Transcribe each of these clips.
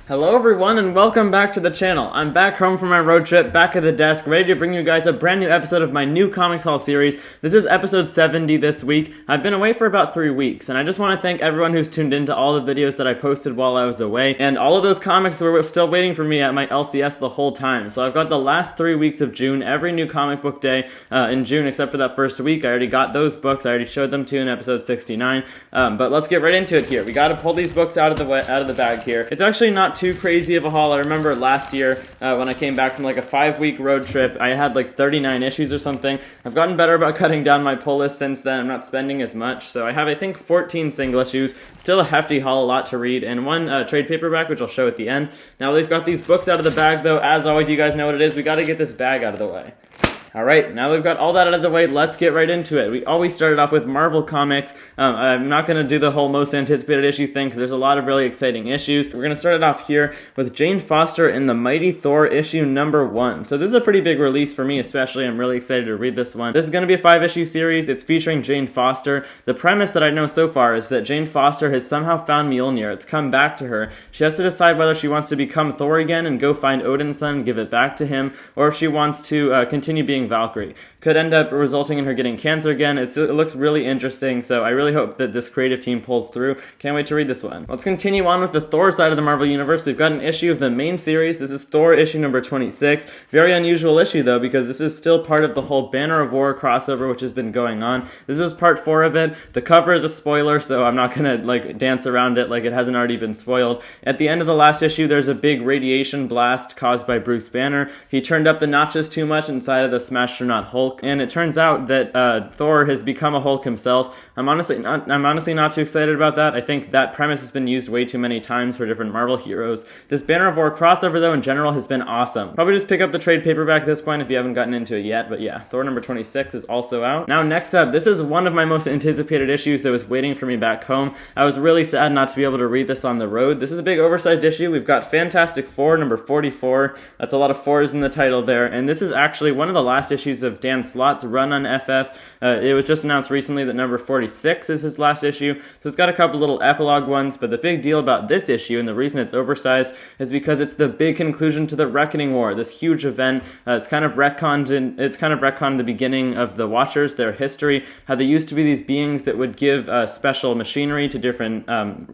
Hello everyone and welcome back to the channel. I'm back home from my road trip, back at the desk, ready to bring you guys a brand new episode of my new Comics Haul series. This is episode 70 this week. I've been away for about 3 weeks, and I just want to thank everyone who's tuned into all the videos that I posted while I was away, and all of those comics were still waiting for me at my LCS the whole time. So I've got the last 3 weeks of June, every new comic book day in June except for that first week. I already got those books, I already showed them to you in episode 69, but let's get right into it here. We gotta pull these books out of the bag here. It's actually not too crazy of a haul. I remember last year when I came back from like a 5-week road trip, I had like 39 issues or something. I've gotten better about cutting down my pull list since then. I'm not spending as much, so I have I think 14 single issues, still a hefty haul, a lot to read, and one trade paperback which I'll show at the end. Now we've got these books out of the bag though. As always, you guys know what it is. We got to get this bag out of the way. Alright, now that we've got all that out of the way, let's get right into it. We always started off with Marvel Comics. I'm not going to do the whole most anticipated issue thing because there's a lot of really exciting issues. We're going to start it off here with Jane Foster in the Mighty Thor issue number 1. So this is a pretty big release for me especially. I'm really excited to read this one. This is going to be a 5-issue series. It's featuring Jane Foster. The premise that I know so far is that Jane Foster has somehow found Mjolnir. It's come back to her. She has to decide whether she wants to become Thor again and go find Odin's son and give it back to him, or if she wants to continue being Valkyrie. Could end up resulting in her getting cancer again. It looks really interesting, so I really hope that this creative team pulls through. Can't wait to read this one. Let's continue on with the Thor side of the Marvel Universe. We've got an issue of the main series. This is Thor issue number 26. Very unusual issue though, because this is still part of the whole Banner of War crossover which has been going on. This is part 4 of it. The cover is a spoiler, so I'm not gonna like dance around it like it hasn't already been spoiled. At the end of the last issue, there's a big radiation blast caused by Bruce Banner. He turned up the notches too much inside of the Smastronaut Hulk, and it turns out that Thor has become a Hulk himself. I'm honestly not too excited about that. I think that premise has been used way too many times for different Marvel heroes. This Banner of War crossover though in general has been awesome. Probably just pick up the trade paperback at this point if you haven't gotten into it yet, but yeah, Thor number 26 is also out. Now next up, this is one of my most anticipated issues that was waiting for me back home. I was really sad not to be able to read this on the road. This is a big oversized issue. We've got Fantastic Four number 44. That's a lot of 4s in the title there, and this is actually one of the last issues of Dan Slott's run on FF. It was just announced recently that number 46 is his last issue, so it's got a couple little epilogue ones, but the big deal about this issue and the reason it's oversized is because it's the big conclusion to the Reckoning War, this huge event. It's kind of retconned the beginning of the Watchers, their history, how they used to be these beings that would give special machinery to different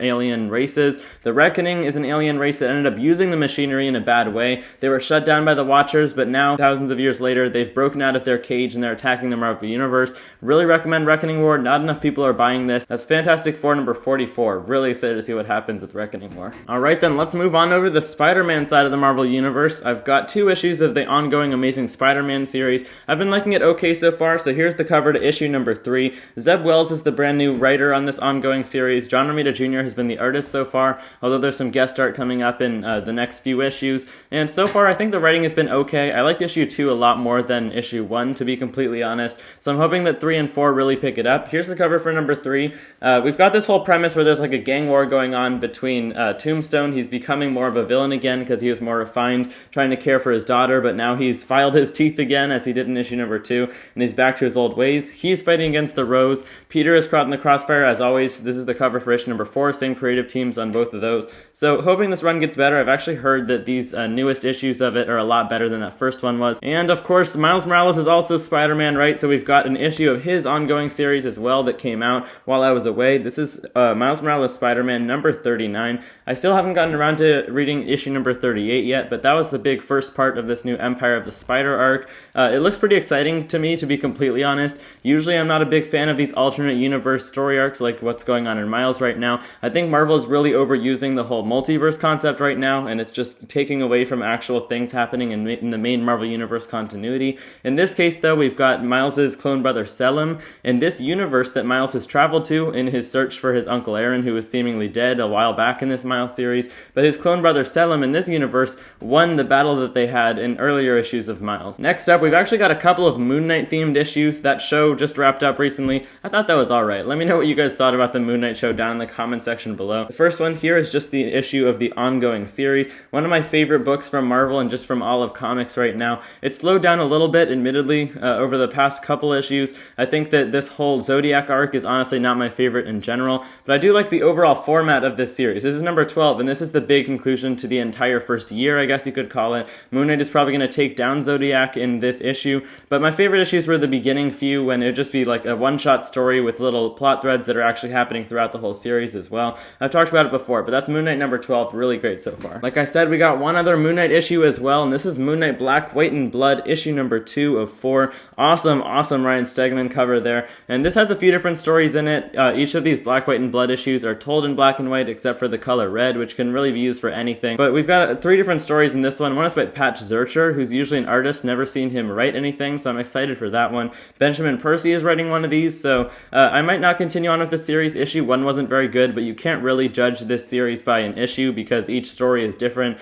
alien races. The Reckoning is an alien race that ended up using the machinery in a bad way. They were shut down by the Watchers, but now, thousands of years later, they've broken out of their cage and they're attacking the Marvel Universe. Really recommend Reckoning War. Not enough people are buying this. That's Fantastic Four number 44. Really excited to see what happens with Reckoning War. Alright then, let's move on over to the Spider-Man side of the Marvel Universe. I've got 2 issues of the ongoing Amazing Spider-Man series. I've been liking it okay so far, so here's the cover to issue number 3. Zeb Wells is the brand new writer on this ongoing series. John Romita Jr. has been the artist so far, although there's some guest art coming up in the next few issues. And so far, I think the writing has been okay. I liked issue 2 a lot more than issue 1, to be completely honest. So I'm hoping that 3 and 4 really pick it up. Here's the cover for number 3. We've got this whole premise where there's like a gang war going on between Tombstone. He's becoming more of a villain again because he was more refined, trying to care for his daughter, but now he's filed his teeth again as he did in issue number 2, and he's back to his old ways. He's fighting against the Rose. Peter is caught in the crossfire as always. This is the cover for issue number 4, same creative teams on both of those. So hoping this run gets better. I've actually heard that these newest issues of it are a lot better than that first one was. And of course, Miles Morales is also Spider-Man, right? So we've got an issue of his ongoing series as well that came out while I was away. This is Miles Morales Spider-Man number 39. I still haven't gotten around to reading issue number 38 yet, but that was the big first part of this new Empire of the Spider arc. It looks pretty exciting to me, to be completely honest. Usually I'm not a big fan of these alternate universe story arcs like what's going on in Miles right now. I think Marvel is really overusing the whole multiverse concept right now, and it's just taking away from actual things happening in the main Marvel Universe continuity. In this case, though, we've got Miles's clone brother Selim in this universe that Miles has traveled to in his search for his Uncle Aaron, who was seemingly dead a while back in this Miles series. But his clone brother Selim in this universe won the battle that they had in earlier issues of Miles. Next up, we've actually got a couple of Moon Knight themed issues. That show just wrapped up recently. I thought that was alright. Let me know what you guys thought about the Moon Knight show down in the comment section below. The first one here is just the issue of the ongoing series. One of my favorite books from Marvel and just from all of comics right now. It slowed down a little little bit, admittedly, over the past couple issues. I think that this whole Zodiac arc is honestly not my favorite in general, but I do like the overall format of this series. This is number 12, and this is the big conclusion to the entire first year, I guess you could call it. Moon Knight is probably going to take down Zodiac in this issue, but my favorite issues were the beginning few, when it would just be like a one-shot story with little plot threads that are actually happening throughout the whole series as well. I've talked about it before, but that's Moon Knight number 12, really great so far. Like I said, we got one other Moon Knight issue as well, and this is Moon Knight Black, White, and Blood, issue number 2 of 4. Awesome Ryan Stegman cover there, and this has a few different stories in it. Each of these Black, White, and Blood issues are told in black and white except for the color red, which can really be used for anything. But we've got 3 different stories in this one. One is by Patch Zurcher, who's usually an artist, never seen him write anything, so I'm excited for that one. Benjamin Percy is writing one of these, so I might not continue on with this series. Issue 1 wasn't very good, but you can't really judge this series by an issue because each story is different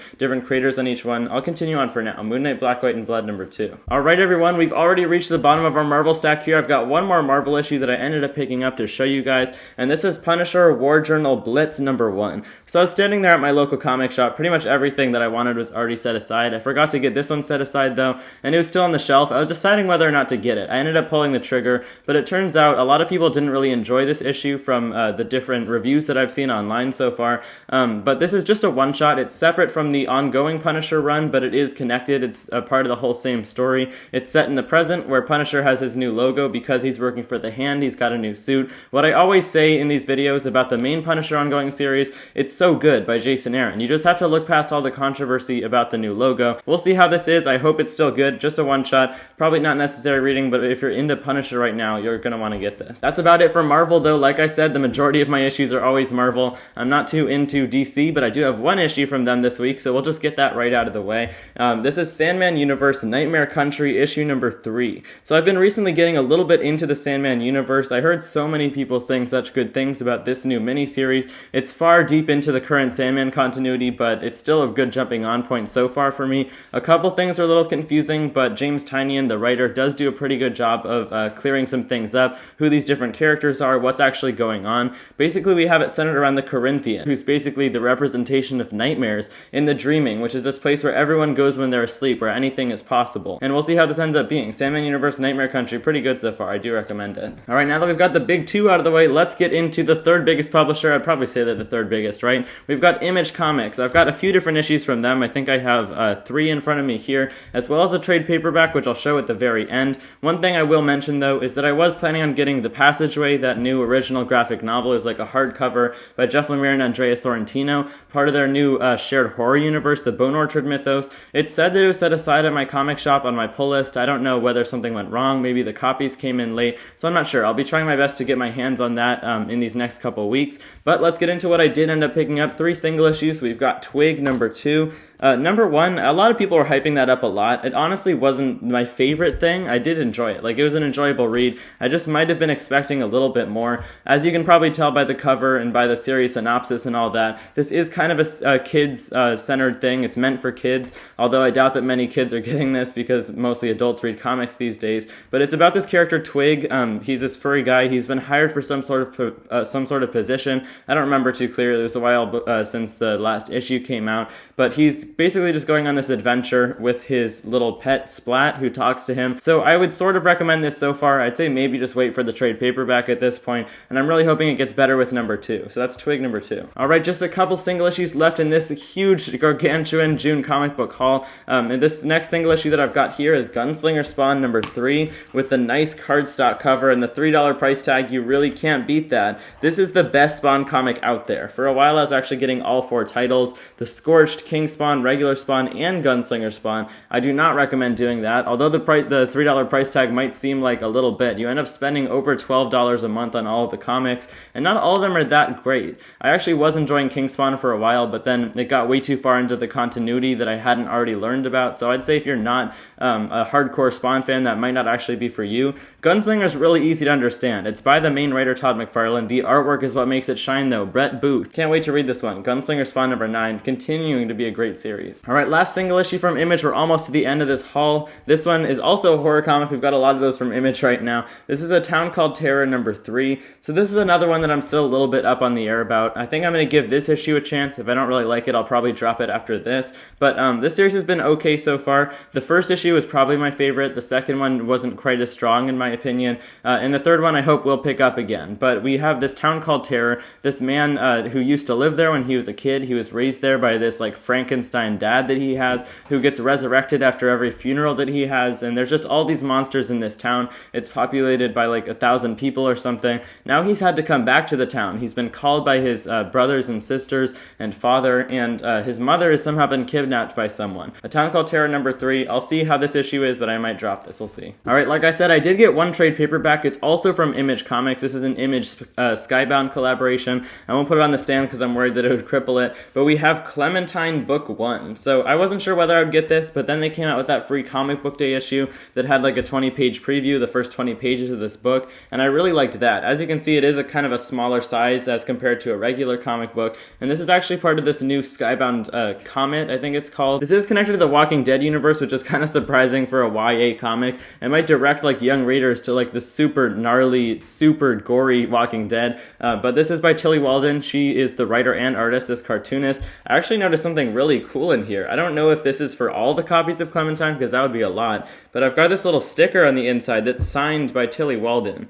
creators on each one. I'll continue on for now. Moon Knight Black, White, and Blood number 2. Alright everyone, we've already reached the bottom of our Marvel stack here. I've got one more Marvel issue that I ended up picking up to show you guys, and this is Punisher War Journal Blitz number 1. So I was standing there at my local comic shop. Pretty much everything that I wanted was already set aside. I forgot to get this one set aside though, and it was still on the shelf. I was deciding whether or not to get it. I ended up pulling the trigger, but it turns out a lot of people didn't really enjoy this issue from the different reviews that I've seen online so far. But this is just a one-shot. It's separate from the ongoing Punisher run, but it is connected. It's a part of the whole same story. It's set in the present, where Punisher has his new logo because he's working for the Hand. He's got a new suit. What I always say in these videos about the main Punisher ongoing series, it's so good by Jason Aaron. You just have to look past all the controversy about the new logo. We'll see how this is. I hope it's still good. Just a one-shot. Probably not necessary reading, but if you're into Punisher right now, you're going to want to get this. That's about it for Marvel, though. Like I said, the majority of my issues are always Marvel. I'm not too into DC, but I do have one issue from them this week, so we'll just get that right out of the way. This is Sandman Universe Nightmare Country, issue number 3. So I've been recently getting a little bit into the Sandman universe. I heard so many people saying such good things about this new miniseries. It's far deep into the current Sandman continuity, but it's still a good jumping on point so far for me. A couple things are a little confusing, but James Tynion, the writer, does do a pretty good job of clearing some things up, who these different characters are, what's actually going on. Basically, we have it centered around the Corinthian, who's basically the representation of nightmares in the Dreaming, which is this place where everyone goes when they're asleep, where anything is possible. And we'll see how this ends up being. Sandman Universe Nightmare Country, pretty good so far. I do recommend it. Alright, now that we've got the big 2 out of the way, let's get into the third biggest publisher. I'd probably say they're the third biggest, right? We've got Image Comics. I've got a few different issues from them. I think I have 3 in front of me here, as well as a trade paperback, which I'll show at the very end. One thing I will mention, though, is that I was planning on getting The Passageway, that new original graphic novel. It was like a hardcover by Jeff Lemire and Andrea Sorrentino, part of their new shared horror universe, the Bone Orchard mythos. It said that it was set aside at my comic shop on my pull list. I don't know whether something went wrong. Maybe the copies came in late, so I'm not sure. I'll be trying my best to get my hands on that in these next couple weeks. But let's get into what I did end up picking up. 3 single issues. We've got Twig number 2. Number 1, a lot of people were hyping that up a lot. It honestly wasn't my favorite thing. I did enjoy it. Like, it was an enjoyable read. I just might have been expecting a little bit more. As you can probably tell by the cover and by the series synopsis and all that, this is kind of a kids-centered thing. It's meant for kids, although I doubt that many kids are getting this because mostly adults read comics these days. But it's about this character, Twig. He's this furry guy. He's been hired for some sort of position. I don't remember too clearly. It was a while since the last issue came out. But he's basically just going on this adventure with his little pet Splat, who talks to him. So I would sort of recommend this so far. I'd say maybe just wait for the trade paperback at this point, and I'm really hoping it gets better with number 2. So that's Twig number 2. Alright, just a couple single issues left in this huge gargantuan June comic book haul. And this next single issue that I've got here is Gunslinger Spawn number 3 with the nice cardstock cover and the $3 price tag. You really can't beat that. This is the best Spawn comic out there. For a while I was actually getting all 4 titles, the Scorched, King Spawn, regular Spawn, and Gunslinger Spawn. I do not recommend doing that. Although the $3 price tag might seem like a little bit, you end up spending over $12 a month on all of the comics, and not all of them are that great. I actually was enjoying King Spawn for a while, but then it got way too far into the continuity that I hadn't already learned about, so I'd say if you're not a hardcore Spawn fan, that might not actually be for you. Gunslinger is really easy to understand. It's by the main writer, Todd McFarlane. The artwork is what makes it shine, though. Brett Booth. Can't wait to read this one. Gunslinger Spawn number 9, continuing to be a great series. series. Alright, last single issue from Image. We're almost to the end of this haul. This one is also a horror comic. We've got a lot of those from Image right now. This is A Town Called Terror number 3. So this is another one that I'm still a little bit up on the air about. I think I'm going to give this issue a chance. If I don't really like it, I'll probably drop it after this. But this series has been okay so far. The first issue was probably my favorite. The second one wasn't quite as strong in my opinion. And the third one I hope will pick up again. But we have this town called Terror. This man who used to live there when he was a kid. He was raised there by this like Frankenstein dad that he has, who gets resurrected after every funeral that he has. And there's just all these monsters in this town. It's populated by like 1,000 people or something. Now he's had to come back to the town. He's been called by his brothers and sisters and father, and his mother has somehow been kidnapped by someone. A Town Called Terror number 3. I'll see how this issue is, but I might drop this. We'll see. Alright, like I said, I did get one trade paperback. It's also from Image Comics. This is an Image Skybound collaboration. I won't put it on the stand because I'm worried that it would cripple it, but we have Clementine Book 1. So I wasn't sure whether I would get this, but then they came out with that free comic book day issue that had like a 20-page preview, the first 20 pages of this book, and I really liked that. As you can see, it is a kind of a smaller size as compared to a regular comic book, and this is actually part of this new Skybound Comet, I think it's called. This is connected to the Walking Dead universe, which is kind of surprising for a YA comic. It might direct like young readers to like the super gnarly, super gory Walking Dead, but this is by Tilly Walden. She is the writer and artist, this cartoonist. I actually noticed something really cool in here. I don't know if this is for all the copies of Clementine, because that would be a lot, but I've got this little sticker on the inside that's signed by Tilly Walden.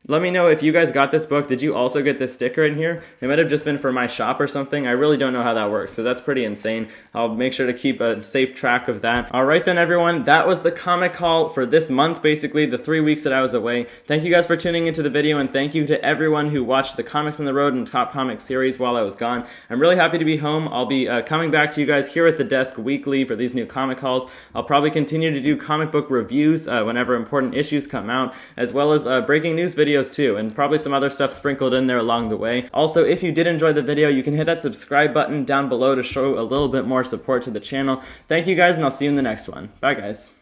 Let me know if you guys got this book. Did you also get this sticker in here? It might have just been for my shop or something. I really don't know how that works, so that's pretty insane. I'll make sure to keep a safe track of that. Alright then everyone, that was the comic haul for this month, basically, the 3 weeks that I was away. Thank you guys for tuning into the video, and thank you to everyone who watched the Comics on the Road and Top Comic series while I was gone. I'm really happy to be home. I'll be coming back to you guys here at the desk weekly for these new comic hauls. I'll probably continue to do comic book reviews whenever important issues come out, as well as breaking news videos too, and probably some other stuff sprinkled in there along the way. Also, if you did enjoy the video, you can hit that subscribe button down below to show a little bit more support to the channel. Thank you guys, and I'll see you in the next one. Bye guys.